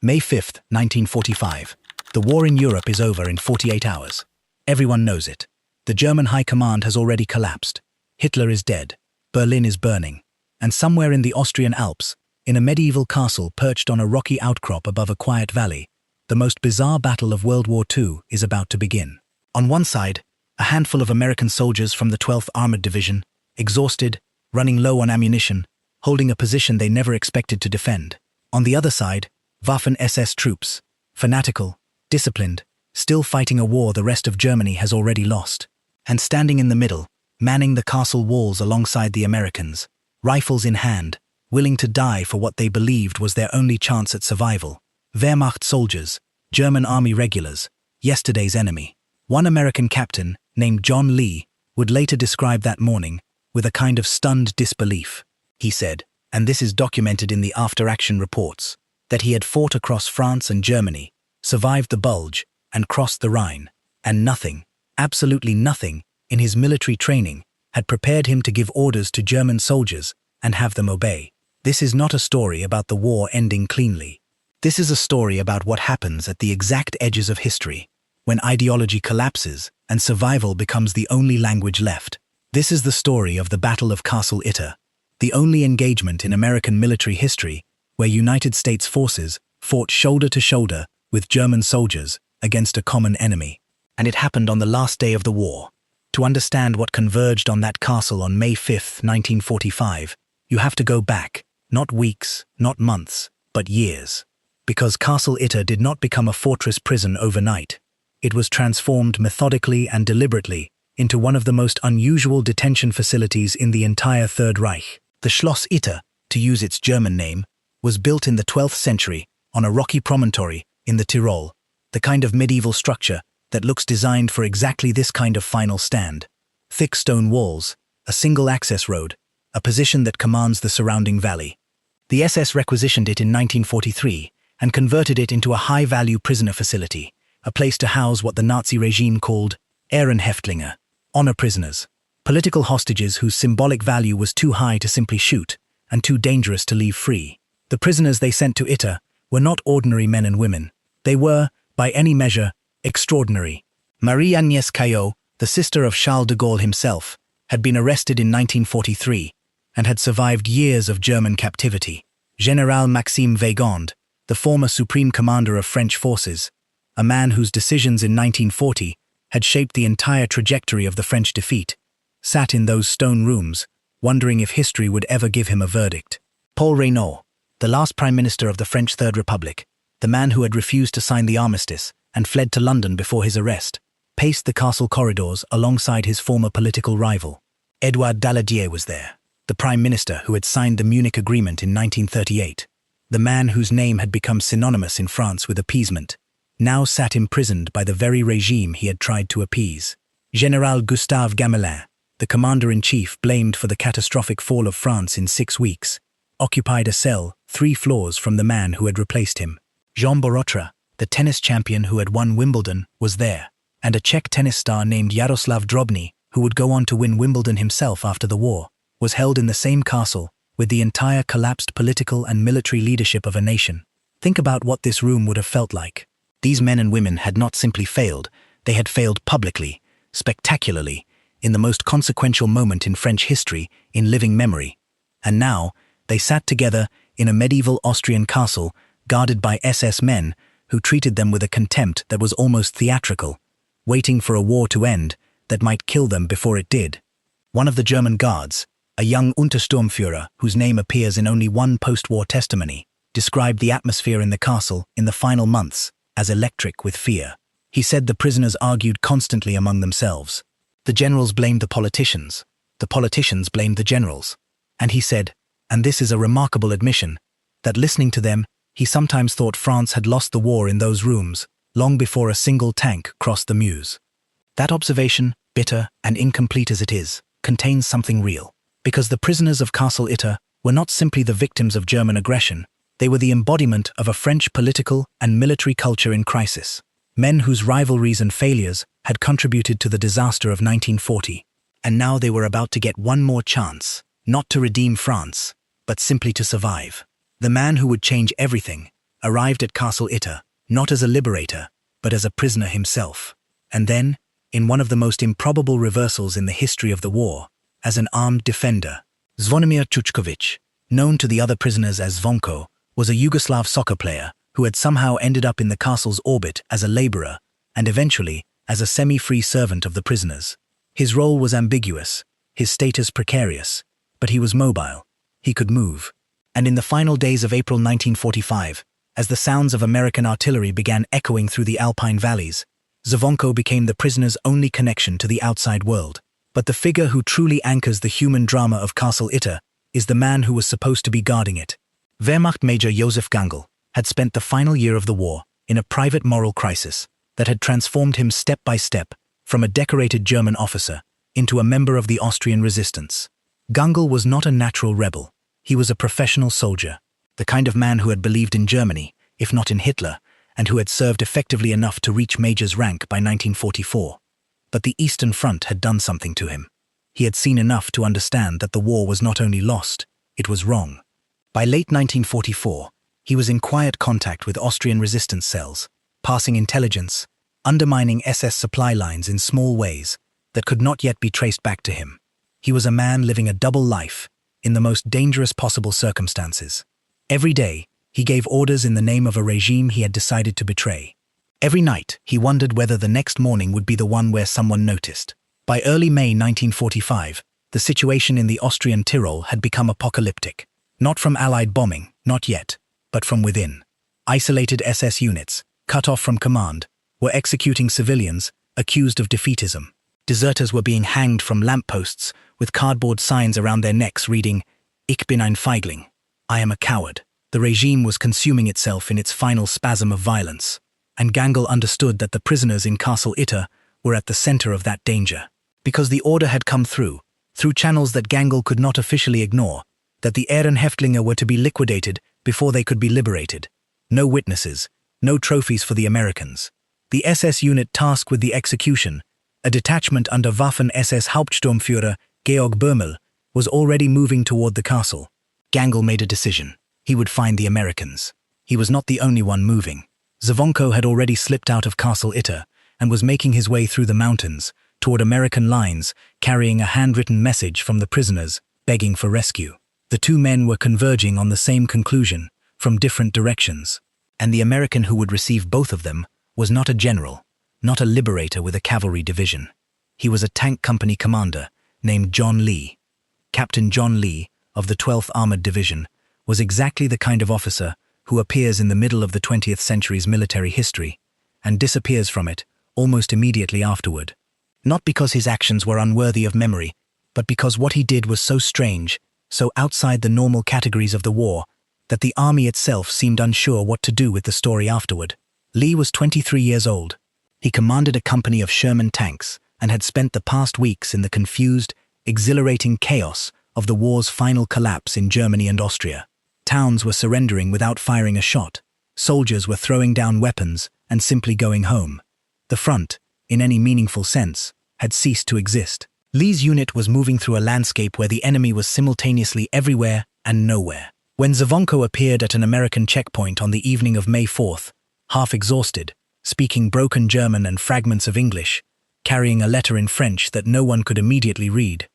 May 5th, 1945. The war in Europe is over in 48 hours. Everyone knows it. The German high command has already collapsed. Hitler is dead. Berlin is burning. And somewhere in the Austrian Alps, in a medieval castle perched on a rocky outcrop above a quiet valley, the most bizarre battle of World War II is about to begin. On one side, a handful of American soldiers from the 12th Armored Division, exhausted, running low on ammunition, holding a position they never expected to defend. On the other side, Waffen-SS troops, fanatical, disciplined, still fighting a war the rest of Germany has already lost. And standing in the middle, manning the castle walls alongside the Americans, rifles in hand, willing to die for what they believed was their only chance at survival. Wehrmacht soldiers, German army regulars, yesterday's enemy. One American captain, named John Lee, would later describe that morning with a kind of stunned disbelief. He said, and this is documented in the after-action reports, that he had fought across France and Germany, survived the Bulge, and crossed the Rhine, and nothing, absolutely nothing, in his military training had prepared him to give orders to German soldiers and have them obey. This is not a story about the war ending cleanly. This is a story about what happens at the exact edges of history, when ideology collapses and survival becomes the only language left. This is the story of the Battle of Castle Itter, the only engagement in American military history where United States forces fought shoulder to shoulder with German soldiers against a common enemy. And it happened on the last day of the war. To understand what converged on that castle on May 5th, 1945, you have to go back, not weeks, not months, but years. Because Castle Itter did not become a fortress prison overnight. It was transformed methodically and deliberately into one of the most unusual detention facilities in the entire Third Reich. The Schloss Itter, to use its German name, was built in the 12th century on a rocky promontory in the Tyrol, the kind of medieval structure that looks designed for exactly this kind of final stand. Thick stone walls, a single access road, a position that commands the surrounding valley. The SS requisitioned it in 1943 and converted it into a high-value prisoner facility, a place to house what the Nazi regime called Ehrenhäftlinge, honor prisoners, political hostages whose symbolic value was too high to simply shoot and too dangerous to leave free. The prisoners they sent to Itter were not ordinary men and women. They were, by any measure, extraordinary. Marie-Agnès Caillot, the sister of Charles de Gaulle himself, had been arrested in 1943 and had survived years of German captivity. General Maxime Weygand, the former supreme commander of French forces, a man whose decisions in 1940 had shaped the entire trajectory of the French defeat, sat in those stone rooms, wondering if history would ever give him a verdict. Paul Reynaud, the last Prime Minister of the French Third Republic, the man who had refused to sign the armistice and fled to London before his arrest, paced the castle corridors alongside his former political rival. Édouard Daladier was there, the Prime Minister who had signed the Munich Agreement in 1938, the man whose name had become synonymous in France with appeasement, now sat imprisoned by the very regime he had tried to appease. General Gustave Gamelin, the commander-in-chief blamed for the catastrophic fall of France in 6 weeks, occupied a cell 3 floors from the man who had replaced him. Jean Borotra, the tennis champion who had won Wimbledon, was there, and a Czech tennis star named Jaroslav Drobny, who would go on to win Wimbledon himself after the war, was held in the same castle with the entire collapsed political and military leadership of a nation. Think about what this room would have felt like. These men and women had not simply failed, they had failed publicly, spectacularly, in the most consequential moment in French history, in living memory. And now, they sat together in a medieval Austrian castle guarded by SS men who treated them with a contempt that was almost theatrical, waiting for a war to end that might kill them before it did. One of the German guards, a young Untersturmführer whose name appears in only one post-war testimony, described the atmosphere in the castle in the final months as electric with fear. He said the prisoners argued constantly among themselves. The generals blamed the politicians blamed the generals. And he said, and this is a remarkable admission, that listening to them, he sometimes thought France had lost the war in those rooms, long before a single tank crossed the Meuse. That observation, bitter and incomplete as it is, contains something real. Because the prisoners of Castle Itter were not simply the victims of German aggression, they were the embodiment of a French political and military culture in crisis. Men whose rivalries and failures had contributed to the disaster of 1940. And now they were about to get one more chance, not to redeem France, but simply to survive. The man who would change everything, arrived at Castle Itter, not as a liberator, but as a prisoner himself. And then, in one of the most improbable reversals in the history of the war, as an armed defender. Zvonimir Chuchkovic, known to the other prisoners as Zvonko, was a Yugoslav soccer player who had somehow ended up in the castle's orbit as a laborer and eventually as a semi-free servant of the prisoners. His role was ambiguous, his status precarious, but he was mobile. He could move. And in the final days of April 1945, as the sounds of American artillery began echoing through the Alpine valleys, Zvonko became the prisoner's only connection to the outside world. But the figure who truly anchors the human drama of Castle Itter is the man who was supposed to be guarding it. Wehrmacht Major Josef Gangl had spent the final year of the war in a private moral crisis that had transformed him step by step from a decorated German officer into a member of the Austrian resistance. Gangl was not a natural rebel. He was a professional soldier, the kind of man who had believed in Germany, if not in Hitler, and who had served effectively enough to reach major's rank by 1944. But the Eastern Front had done something to him. He had seen enough to understand that the war was not only lost, it was wrong. By late 1944, he was in quiet contact with Austrian resistance cells, passing intelligence, undermining SS supply lines in small ways that could not yet be traced back to him. He was a man living a double life in the most dangerous possible circumstances. Every day, he gave orders in the name of a regime he had decided to betray. Every night, he wondered whether the next morning would be the one where someone noticed. By early May 1945, the situation in the Austrian Tyrol had become apocalyptic. Not from Allied bombing, not yet, but from within. Isolated SS units, cut off from command, were executing civilians accused of defeatism. Deserters were being hanged from lampposts with cardboard signs around their necks reading, "Ich bin ein Feigling," I am a coward. The regime was consuming itself in its final spasm of violence, and Gangl understood that the prisoners in Castle Itter were at the center of that danger. Because the order had come through channels that Gangl could not officially ignore, that the Ehrenhäftlinge were to be liquidated before they could be liberated. No witnesses, no trophies for the Americans. The SS unit tasked with the execution, a detachment under Waffen-SS Hauptsturmführer Georg Böhmel, was already moving toward the castle. Gangl made a decision. He would find the Americans. He was not the only one moving. Zvonko had already slipped out of Castle Itter and was making his way through the mountains toward American lines, carrying a handwritten message from the prisoners, begging for rescue. The two men were converging on the same conclusion, from different directions. And the American who would receive both of them was not a general, not a liberator with a cavalry division. He was a tank company commander named John Lee. Captain John Lee, of the 12th Armored Division, was exactly the kind of officer who appears in the middle of the 20th century's military history and disappears from it almost immediately afterward. Not because his actions were unworthy of memory, but because what he did was so strange, so outside the normal categories of the war, that the army itself seemed unsure what to do with the story afterward. Lee was 23 years old. He commanded a company of Sherman tanks and had spent the past weeks in the confused, exhilarating chaos of the war's final collapse in Germany and Austria. Towns were surrendering without firing a shot. Soldiers were throwing down weapons and simply going home. The front, in any meaningful sense, had ceased to exist. Lee's unit was moving through a landscape where the enemy was simultaneously everywhere and nowhere. When Zvonko appeared at an American checkpoint on the evening of May 4th, half exhausted, speaking broken German and fragments of English, carrying a letter in French that no one could immediately read,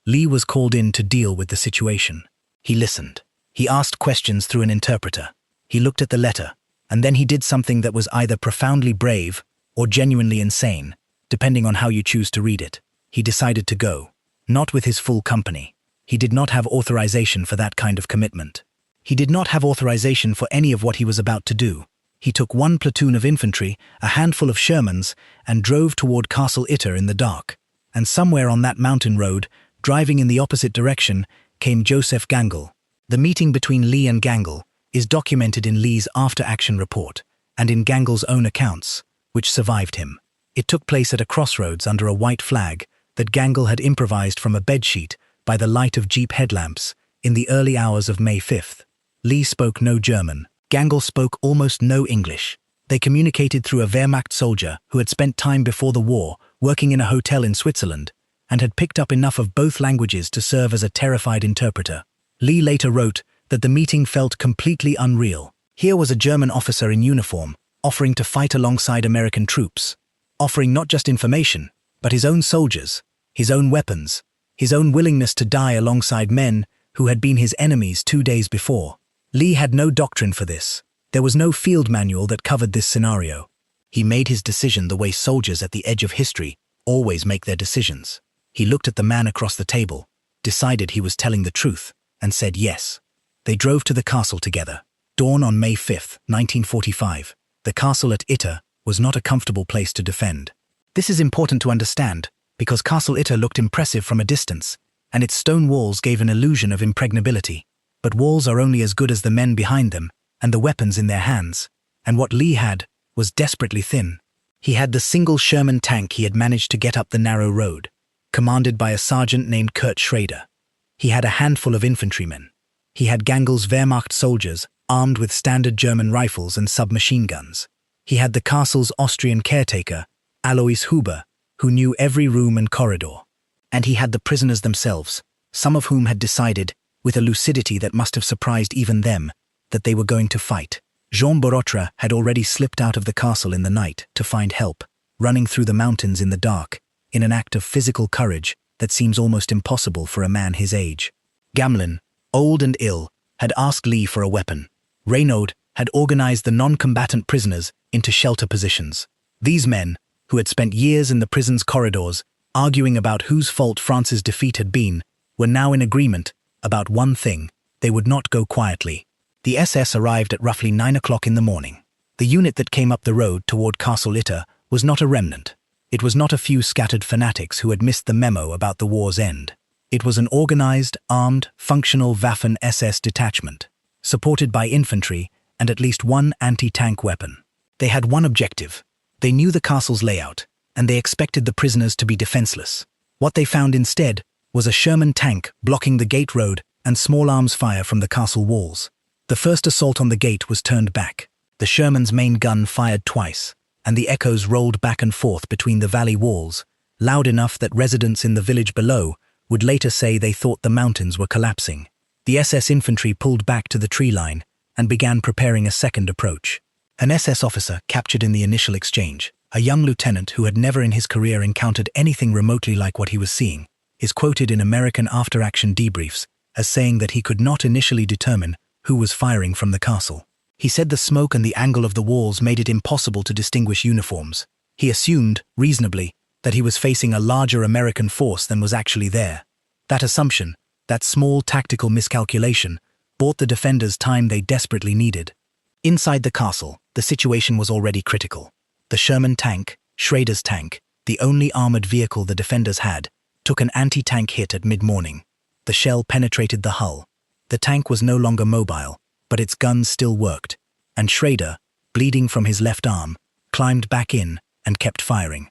Lee was called in to deal with the situation. He listened. He asked questions through an interpreter. He looked at the letter, and then he did something that was either profoundly brave or genuinely insane, depending on how you choose to read it. He decided to go, not with his full company. He did not have authorization for that kind of commitment. He did not have authorization for any of what he was about to do. He took one platoon of infantry, a handful of Shermans, and drove toward Castle Itter in the dark. And somewhere on that mountain road, driving in the opposite direction, came Joseph Gangl. The meeting between Lee and Gangl is documented in Lee's after-action report and in Gangl's own accounts, which survived him. It took place at a crossroads under a white flag that Gangl had improvised from a bedsheet by the light of Jeep headlamps in the early hours of May 5th. Lee spoke no German. Gangl spoke almost no English. They communicated through a Wehrmacht soldier who had spent time before the war working in a hotel in Switzerland and had picked up enough of both languages to serve as a terrified interpreter. Lee later wrote that the meeting felt completely unreal. Here was a German officer in uniform, offering to fight alongside American troops, offering not just information, but his own soldiers, his own weapons, his own willingness to die alongside men who had been his enemies 2 days before. Lee had no doctrine for this. There was no field manual that covered this scenario. He made his decision the way soldiers at the edge of history always make their decisions. He looked at the man across the table, decided he was telling the truth, and said yes. They drove to the castle together. Dawn on May 5, 1945. The castle at Itter was not a comfortable place to defend. This is important to understand, because Castle Itter looked impressive from a distance, and its stone walls gave an illusion of impregnability. But walls are only as good as the men behind them and the weapons in their hands, and what Lee had was desperately thin. He had the single Sherman tank he had managed to get up the narrow road, commanded by a sergeant named Kurt Schrader. He had a handful of infantrymen. He had Gangel's Wehrmacht soldiers armed with standard German rifles and submachine guns. He had the castle's Austrian caretaker, Alois Huber, who knew every room and corridor. And he had the prisoners themselves, some of whom had decided, with a lucidity that must have surprised even them, that they were going to fight. Jean Borotra had already slipped out of the castle in the night to find help, running through the mountains in the dark, in an act of physical courage that seems almost impossible for a man his age. Gamlin, old and ill, had asked Lee for a weapon. Reynaud had organized the non-combatant prisoners into shelter positions. These men, who had spent years in the prison's corridors, arguing about whose fault France's defeat had been, were now in agreement about one thing: they would not go quietly. The SS arrived at roughly 9 o'clock in the morning. The unit that came up the road toward Castle Itter was not a remnant. It was not a few scattered fanatics who had missed the memo about the war's end. It was an organized, armed, functional Waffen-SS detachment, supported by infantry and at least one anti-tank weapon. They had one objective. They knew the castle's layout, and they expected the prisoners to be defenseless. What they found instead was a Sherman tank blocking the gate road and small arms fire from the castle walls. The first assault on the gate was turned back. The Sherman's main gun fired twice, and the echoes rolled back and forth between the valley walls, loud enough that residents in the village below would later say they thought the mountains were collapsing. The SS infantry pulled back to the tree line and began preparing a second approach. An SS officer captured in the initial exchange, a young lieutenant who had never in his career encountered anything remotely like what he was seeing, is quoted in American after-action debriefs as saying that he could not initially determine who was firing from the castle. He said the smoke and the angle of the walls made it impossible to distinguish uniforms. He assumed, reasonably, that he was facing a larger American force than was actually there. That assumption, that small tactical miscalculation, bought the defenders time they desperately needed. Inside the castle, the situation was already critical. The Sherman tank, Schrader's tank, the only armored vehicle the defenders had, took an anti-tank hit at mid-morning. The shell penetrated the hull. The tank was no longer mobile, but its guns still worked, and Schrader, bleeding from his left arm, climbed back in and kept firing.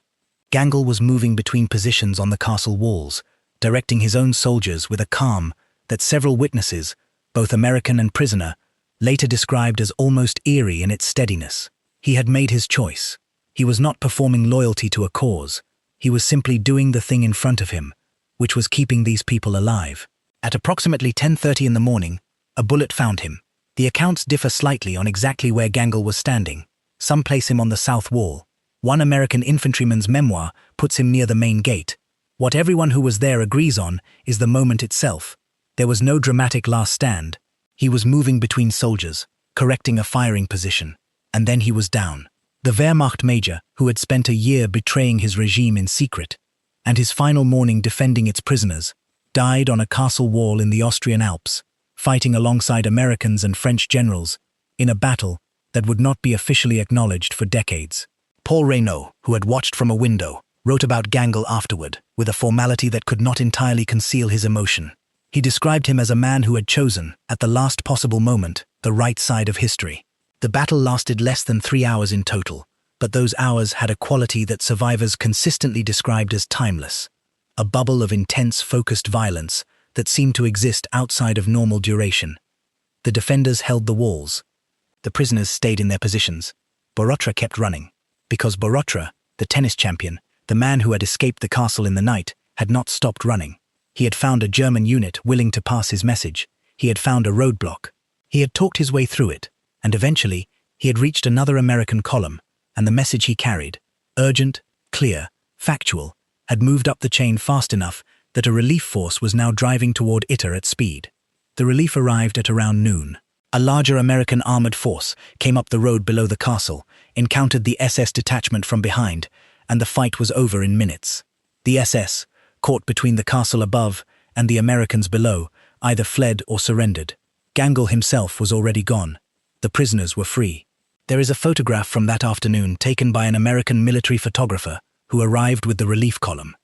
Gangel was moving between positions on the castle walls, directing his own soldiers with a calm that several witnesses, both American and prisoner, later described as almost eerie in its steadiness. He had made his choice. He was not performing loyalty to a cause. He was simply doing the thing in front of him, which was keeping these people alive. At approximately 10:30 in the morning, a bullet found him. The accounts differ slightly on exactly where Gangel was standing. Some place him on the south wall. One American infantryman's memoir puts him near the main gate. What everyone who was there agrees on is the moment itself. There was no dramatic last stand. He was moving between soldiers, correcting a firing position, and then he was down. The Wehrmacht major, who had spent a year betraying his regime in secret, and his final morning defending its prisoners, died on a castle wall in the Austrian Alps, fighting alongside Americans and French generals in a battle that would not be officially acknowledged for decades. Paul Reynaud, who had watched from a window, wrote about Gangel afterward, with a formality that could not entirely conceal his emotion. He described him as a man who had chosen, at the last possible moment, the right side of history. The battle lasted less than 3 hours in total, but those hours had a quality that survivors consistently described as timeless, a bubble of intense, focused violence that seemed to exist outside of normal duration. The defenders held the walls. The prisoners stayed in their positions. Borotra kept running, because Borotra, the tennis champion, the man who had escaped the castle in the night, had not stopped running. He had found a German unit willing to pass his message. He had found a roadblock. He had talked his way through it. And eventually, he had reached another American column, and the message he carried, urgent, clear, factual, had moved up the chain fast enough that a relief force was now driving toward Itter at speed. The relief arrived at around noon. A larger American armored force came up the road below the castle, encountered the SS detachment from behind, and the fight was over in minutes. The SS, caught between the castle above and the Americans below, either fled or surrendered. Gangel himself was already gone. The prisoners were free. There is a photograph from that afternoon taken by an American military photographer who arrived with the relief column.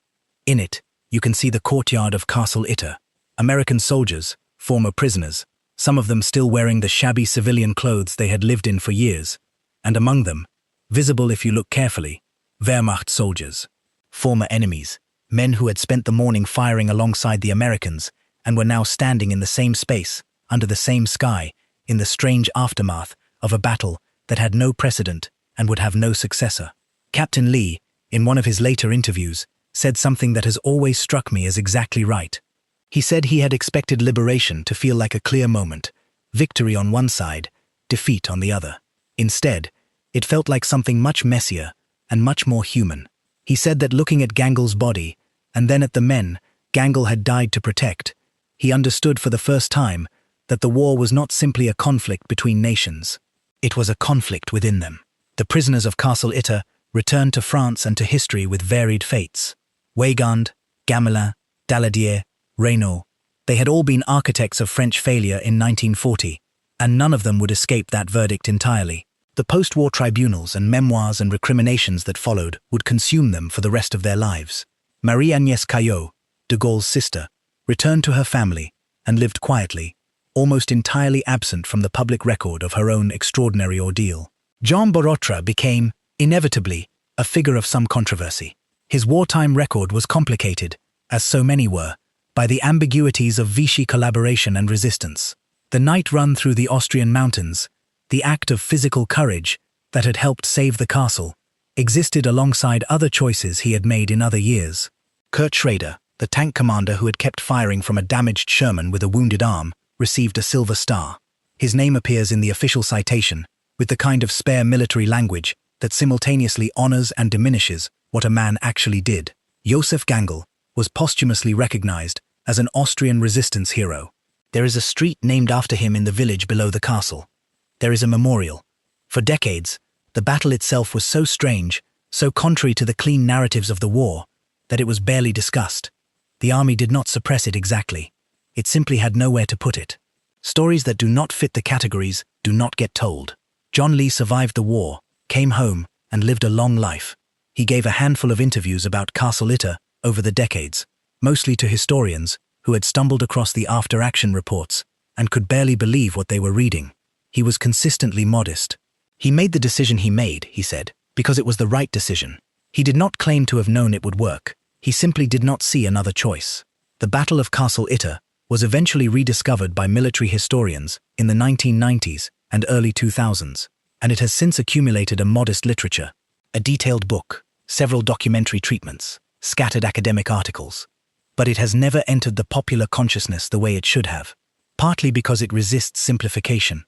In it, you can see the courtyard of Castle Itter. American soldiers, former prisoners, some of them still wearing the shabby civilian clothes they had lived in for years, and among them, visible if you look carefully, Wehrmacht soldiers, former enemies, men who had spent the morning firing alongside the Americans and were now standing in the same space, under the same sky, in the strange aftermath of a battle that had no precedent and would have no successor. Captain Lee, in one of his later interviews, said something that has always struck me as exactly right. He said he had expected liberation to feel like a clear moment, victory on one side, defeat on the other. Instead, it felt like something much messier and much more human. He said that looking at Gangel's body, and then at the men Gangel had died to protect, he understood for the first time that the war was not simply a conflict between nations. It was a conflict within them. The prisoners of Castle Itter returned to France and to history with varied fates. Weygand, Gamelin, Daladier, Reynaud, they had all been architects of French failure in 1940, and none of them would escape that verdict entirely. The post-war tribunals and memoirs and recriminations that followed would consume them for the rest of their lives. Marie-Agnès Caillot, de Gaulle's sister, returned to her family and lived quietly, almost entirely absent from the public record of her own extraordinary ordeal. Jean Borotra became, inevitably, a figure of some controversy. His wartime record was complicated, as so many were, by the ambiguities of Vichy collaboration and resistance. The night run through the Austrian mountains, the act of physical courage that had helped save the castle, existed alongside other choices he had made in other years. Kurt Schrader, the tank commander who had kept firing from a damaged Sherman with a wounded arm, received a Silver Star. His name appears in the official citation, with the kind of spare military language that simultaneously honors and diminishes what a man actually did. Josef Gangel was posthumously recognized as an Austrian resistance hero. There is a street named after him in the village below the castle. There is a memorial. For decades, the battle itself was so strange, so contrary to the clean narratives of the war, that it was barely discussed. The army did not suppress it exactly. It simply had nowhere to put it. Stories that do not fit the categories do not get told. John Lee survived the war, came home, and lived a long life. He gave a handful of interviews about Castle Itter over the decades, mostly to historians who had stumbled across the after-action reports and could barely believe what they were reading. He was consistently modest. He made the decision he made, he said, because it was the right decision. He did not claim to have known it would work. He simply did not see another choice. The Battle of Castle Itter was eventually rediscovered by military historians in the 1990s and early 2000s, and it has since accumulated a modest literature, a detailed book, several documentary treatments, scattered academic articles. But it has never entered the popular consciousness the way it should have, partly because it resists simplification.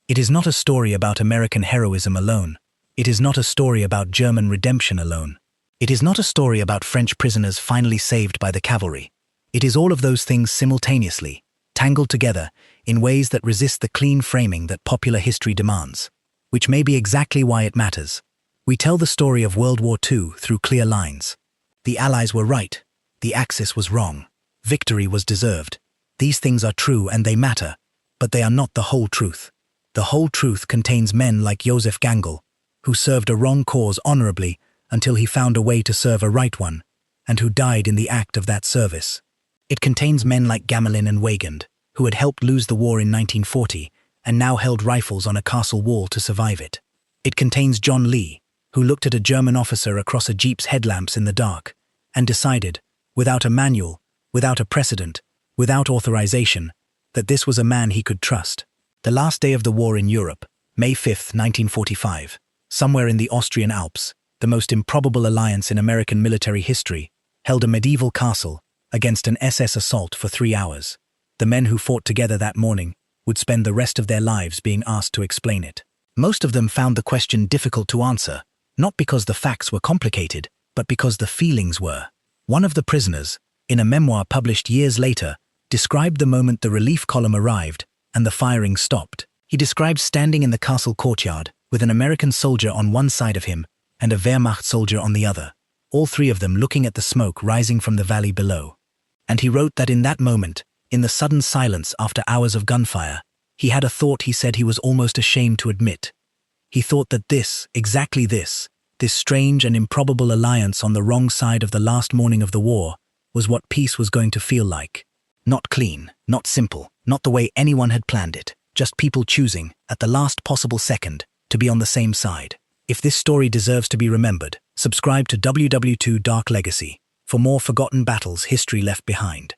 It is not a story about American heroism alone. It is not a story about German redemption alone. It is not a story about French prisoners finally saved by the cavalry. It is all of those things simultaneously, tangled together in ways that resist the clean framing that popular history demands, which may be exactly why it matters. We tell the story of World War II through clear lines. The Allies were right. The Axis was wrong. Victory was deserved. These things are true and they matter, but they are not the whole truth. The whole truth contains men like Josef Gangel, who served a wrong cause honorably until he found a way to serve a right one, and who died in the act of that service. It contains men like Gamelin and Weygand, who had helped lose the war in 1940 and now held rifles on a castle wall to survive it. It contains John Lee, who looked at a German officer across a jeep's headlamps in the dark and decided, without a manual, without a precedent, without authorization, that this was a man he could trust. The last day of the war in Europe, May 5, 1945, somewhere in the Austrian Alps, the most improbable alliance in American military history, held a medieval castle against an SS assault for 3 hours. The men who fought together that morning would spend the rest of their lives being asked to explain it. Most of them found the question difficult to answer, not because the facts were complicated, but because the feelings were. One of the prisoners, in a memoir published years later, described the moment the relief column arrived and the firing stopped. He described standing in the castle courtyard with an American soldier on one side of him and a Wehrmacht soldier on the other, all three of them looking at the smoke rising from the valley below. And he wrote that in that moment, in the sudden silence after hours of gunfire, he had a thought he said he was almost ashamed to admit. He thought that this, exactly this strange and improbable alliance on the wrong side of the last morning of the war, was what peace was going to feel like. Not clean, not simple, not the way anyone had planned it, just people choosing, at the last possible second, to be on the same side. If this story deserves to be remembered, subscribe to WWII Dark Legacy for more forgotten battles history left behind.